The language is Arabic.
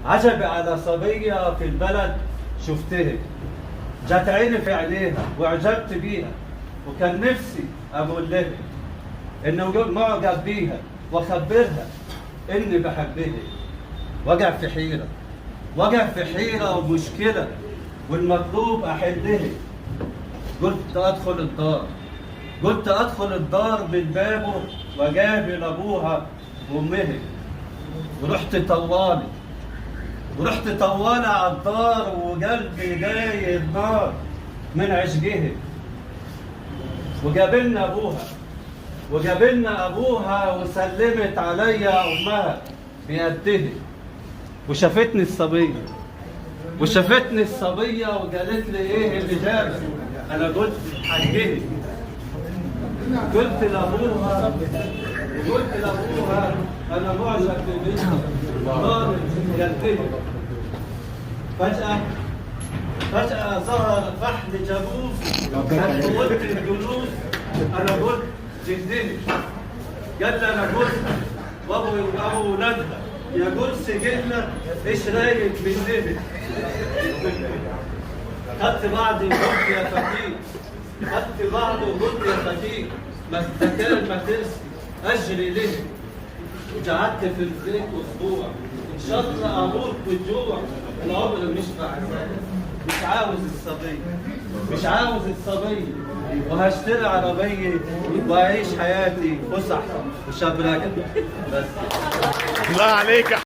عجبي على صبية في البلد شفتها، جت عيني في عينيها واعجبت بيها، وكان نفسي اقول لها انه معجب بيها واخبرها اني بحبها. وقع في حيرة، وقع في حيرة ومشكلة، والمطلوب احلها. قلت ادخل الدار من بابه واقابل ابوها وامها. ورحت طوالي على الدار، وقلبي داير نار من عشقها. وقابلنا ابوها وسلمت عليا امها بيدها. وشافتني الصبيه وقالت لي ايه اللي جابك؟ انا قلت حقها. قلت لابوها انا معجب ببنتي. نار قلبها. فجأة ظهر فحل جاموس قلت الجلوس. انا قلت جدني. قال لي انا قلت وابو ولادها يا قلس جئنا ايش رايك بالنبي؟ خدت بعضي وقلت يا فتيك ما كان ما ترسي اجري ليه. قعدت في البيت اسبوع ان شاء الله اموت بالجوع. العمر مش بعزها. مش عاوز الصبي وهشتري عربيه واعيش حياتي فسح وشبرقه بس. الله عليك.